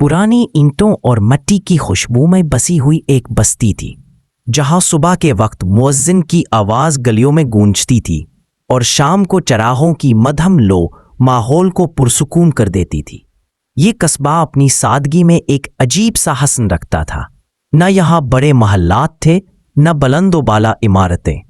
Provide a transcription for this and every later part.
पुरानी ईंटों और मिट्टी की खुशबू में बसी हुई एक बस्ती थी, जहां सुबह के वक्त मुअज्जिन की आवाज गलियों में गूंजती थी और शाम को चराहों की मधम लो माहौल को पुरसुकून कर देती थी। ये कस्बा अपनी सादगी में एक अजीब सा हसन रखता था। न यहाँ बड़े महल्लात थे, न बुलंदो बाला इमारतें,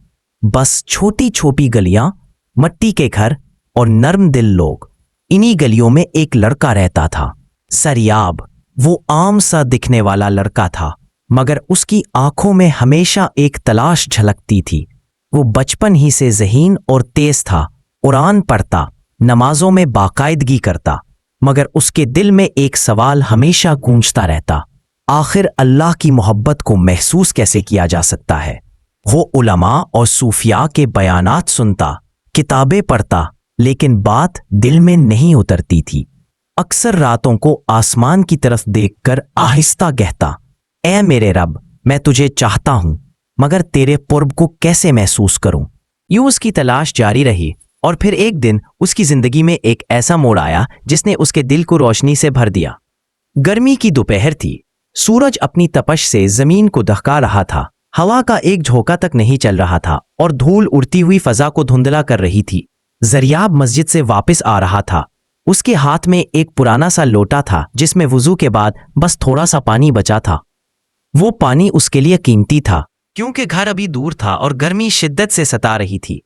बस छोटी छोटी गलियां, मट्टी के घर और नर्म दिल लोग। इन्हीं गलियों में एक लड़का रहता था, सरियाब। वो आम सा दिखने वाला लड़का था, मगर उसकी आंखों में हमेशा एक तलाश झलकती थी। वो बचपन ही से ज़हीन और तेज था, कुरान पढ़ता, नमाजों में बाकायदगी करता, मगर उसके दिल में एक सवाल हमेशा गूंजता रहता, आखिर अल्लाह की मोहब्बत को महसूस कैसे किया जा सकता है। वो उलमा और सूफिया के बयानात सुनता, किताबें पढ़ता, लेकिन बात दिल में नहीं उतरती थी। अक्सर रातों को आसमान की तरफ देखकर आहिस्ता कहता, ऐ मेरे रब, मैं तुझे चाहता हूं, मगर तेरे कुर्ब को कैसे महसूस करूं। यूं उसकी तलाश जारी रही और फिर एक दिन उसकी जिंदगी में एक ऐसा मोड़ आया जिसने उसके दिल को रोशनी से भर दिया। गर्मी की दोपहर थी, सूरज अपनी तपश से जमीन को दहका रहा था, हवा का एक झोंका तक नहीं चल रहा था और धूल उड़ती हुई फजा को धुंधला कर रही थी। ज़रियाब मस्जिद से वापस आ रहा था। उसके हाथ में एक पुराना सा लोटा था जिसमें वुजू के बाद बस थोड़ा सा पानी बचा था। वो पानी उसके लिए कीमती था क्योंकि घर अभी दूर था और गर्मी शिद्दत से सता रही थी।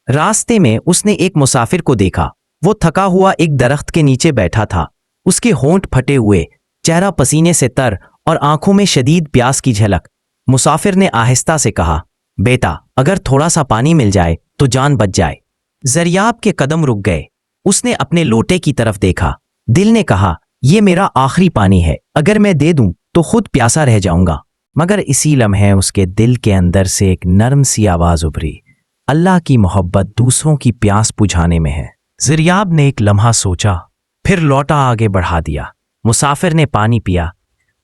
रास्ते में उसने एक मुसाफिर को देखा। वो थका हुआ एक दरख्त के नीचे बैठा था, उसके होंठ फटे हुए, चेहरा पसीने से तर और आंखों में शदीद प्यास की झलक। मुसाफिर ने आहिस्ता से कहा, बेटा, अगर थोड़ा सा पानी मिल जाए तो जान बच जाए। ज़रियाब के कदम रुक गए। उसने अपने लोटे की तरफ देखा। दिल ने कहा, यह मेरा आखिरी पानी है, अगर मैं दे दूं तो खुद प्यासा रह जाऊंगा। मगर इसी लम्हे उसके दिल के अंदर से एक नरम सी आवाज उभरी, अल्लाह की मोहब्बत दूसरों की प्यास बुझाने में है। ज़रियाब ने एक लम्हा सोचा, फिर लोटा आगे बढ़ा दिया। मुसाफिर ने पानी पिया,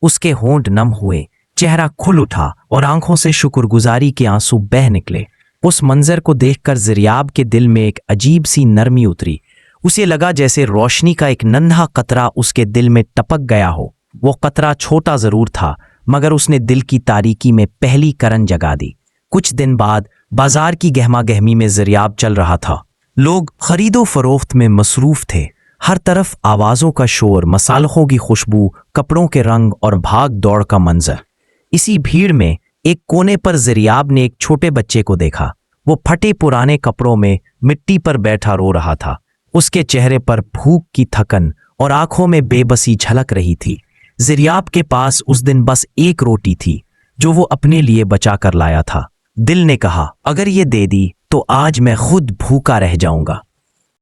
उसके होंठ नम हुए, चेहरा खुल उठा और आंखों से शुक्रगुजारी के आंसू बह निकले। उस मंजर को देखकर ज़रियाब के दिल में एक अजीब सी नरमी उतरी। उसे लगा जैसे रोशनी का एक नन्हा कतरा उसके दिल में टपक गया हो। वो कतरा छोटा जरूर था, मगर उसने दिल की तारीकी में पहली करन जगा दी। कुछ दिन बाद बाजार की गहमा गहमी में ज़रियाब चल रहा था। लोग खरीदो फरोख्त में मसरूफ थे। हर तरफ आवाज़ों का शोर, मसालों की खुशबू, कपड़ों के रंग और भाग दौड़ का मंजर। इसी भीड़ में एक कोने पर ज़रियाब ने एक छोटे बच्चे को देखा। वो फटे पुराने कपड़ों में मिट्टी पर बैठा रो रहा था। उसके चेहरे पर भूख की थकन और आंखों में बेबसी झलक रही थी। ज़रियाब के पास उस दिन बस एक रोटी थी जो वो अपने लिए बचा कर लाया था। दिल ने कहा, अगर ये दे दी तो आज मैं खुद भूखा रह जाऊंगा।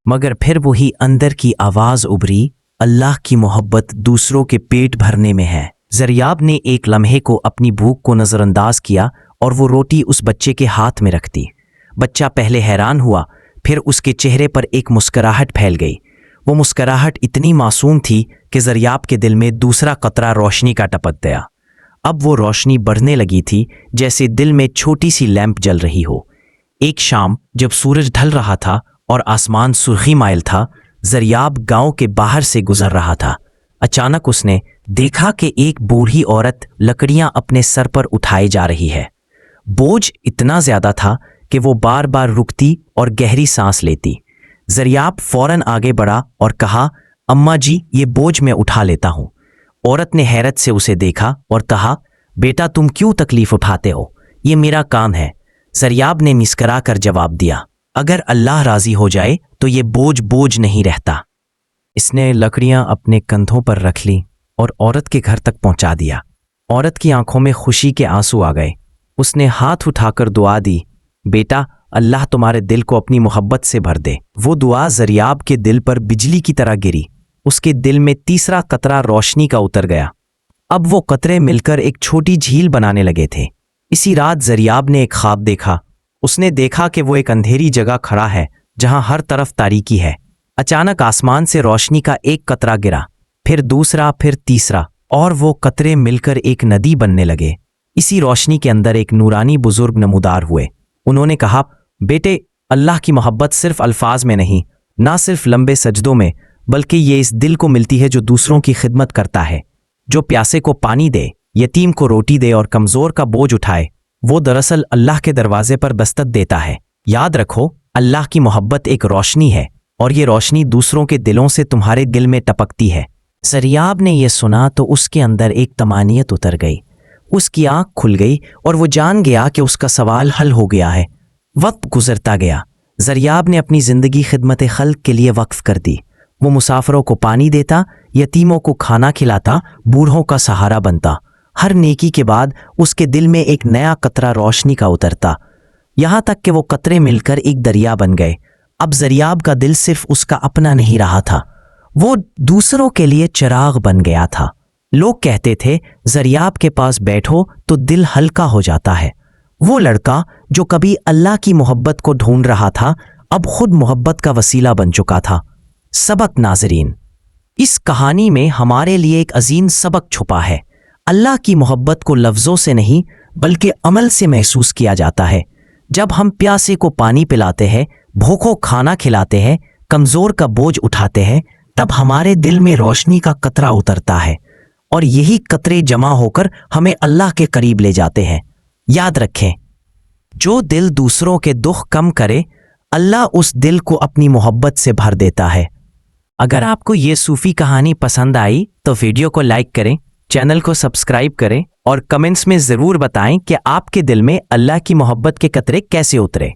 मगर फिर वही अंदर की आवाज उभरी, अल्लाह की मोहब्बत दूसरों के पेट भरने में है। ज़रियाब ने एक लम्हे को अपनी भूख को नज़रअंदाज किया और वो रोटी उस बच्चे के हाथ में रख दी। बच्चा पहले हैरान हुआ, फिर उसके चेहरे पर एक मुस्कुराहट फैल गई। वो मुस्कुराहट इतनी मासूम थी कि ज़रियाब के दिल में दूसरा कतरा रोशनी का टपक गया। अब वो रोशनी बढ़ने लगी थी, जैसे दिल में छोटी सी लैंप जल रही हो। एक शाम जब सूरज ढल रहा था और आसमान सुर्खी माइल था, ज़रियाब गांव के बाहर से गुजर रहा था। अचानक उसने देखा कि एक बूढ़ी औरत लकड़ियां अपने सर पर उठाए जा रही है। बोझ इतना ज्यादा था कि वो बार बार रुकती और गहरी सांस लेती। ज़रियाब फौरन आगे बढ़ा और कहा, अम्मा जी, ये बोझ मैं उठा लेता हूँ। औरत ने हैरत से उसे देखा और कहा, बेटा, तुम क्यों तकलीफ उठाते हो, ये मेरा काम है। ज़रियाब ने मुस्कुरा कर जवाब दिया, अगर अल्लाह राजी हो जाए तो ये बोझ बोझ नहीं रहता। इसने लकड़ियां अपने कंधों पर रख ली और औरत के घर तक पहुंचा दिया। औरत की आंखों में खुशी के आंसू आ गए। उसने हाथ उठाकर दुआ दी, बेटा, अल्लाह तुम्हारे दिल को अपनी मोहब्बत से भर दे। वो दुआ ज़रियाब के दिल पर बिजली की तरह गिरी। उसके दिल में तीसरा कतरा रोशनी का उतर गया। अब वो कतरे मिलकर एक छोटी झील बनाने लगे थे। इसी रात ज़रियाब ने एक ख्वाब देखा। उसने देखा कि वो एक अंधेरी जगह खड़ा है जहां हर तरफ तारीकी है। अचानक आसमान से रोशनी का एक कतरा गिरा, फिर दूसरा, फिर तीसरा, और वो कतरे मिलकर एक नदी बनने लगे। इसी रोशनी के अंदर एक नूरानी बुजुर्ग नमूदार हुए। उन्होंने कहा, बेटे, अल्लाह की मोहब्बत सिर्फ अल्फाज में नहीं, ना सिर्फ लंबे सजदों में, बल्कि ये इस दिल को मिलती है जो दूसरों की खिदमत करता है। जो प्यासे को पानी दे, यतीम को रोटी दे और कमजोर का बोझ उठाए, वो दरअसल अल्लाह के दरवाजे पर दस्तक देता है। याद रखो, अल्लाह की मोहब्बत एक रोशनी है और ये रोशनी दूसरों के दिलों से तुम्हारे दिल में टपकती है। ज़रियाब ने यह सुना तो उसके अंदर एक तमानियत उतर गई। उसकी आंख खुल गई और वो जान गया कि उसका सवाल हल हो गया है। वक्त गुजरता गया। ज़रियाब ने अपनी ज़िंदगी खिदमत खल्क के लिए वक्फ कर दी। वो मुसाफिरों को पानी देता, यतीमों को खाना खिलाता, बूढ़ों का सहारा बनता। हर नेकी के बाद उसके दिल में एक नया कतरा रोशनी का उतरता, यहाँ तक कि वो कतरे मिलकर एक दरिया बन गए। अब ज़रियाब का दिल सिर्फ उसका अपना नहीं रहा था, वो दूसरों के लिए चिराग बन गया था। लोग कहते थे, ज़रियाब के पास बैठो तो दिल हल्का हो जाता है। वो लड़का जो कभी अल्लाह की मोहब्बत को ढूंढ रहा था, अब खुद मोहब्बत का वसीला बन चुका था। सबक नाज़रीन, इस कहानी में हमारे लिए एक अजीम सबक छुपा है। अल्लाह की मोहब्बत को लफ्ज़ों से नहीं बल्कि अमल से महसूस किया जाता है। जब हम प्यासे को पानी पिलाते हैं, भूखों खाना खिलाते हैं, कमज़ोर का बोझ उठाते हैं, तब हमारे दिल में रोशनी का कतरा उतरता है और यही कतरे जमा होकर हमें अल्लाह के करीब ले जाते हैं। याद रखें, जो दिल दूसरों के दुख कम करे, अल्लाह उस दिल को अपनी मोहब्बत से भर देता है। अगर आपको ये सूफ़ी कहानी पसंद आई तो वीडियो को लाइक करें, चैनल को सब्सक्राइब करें और कमेंट्स में ज़रूर बताएं कि आपके दिल में अल्लाह की मोहब्बत के कतरे कैसे उतरे।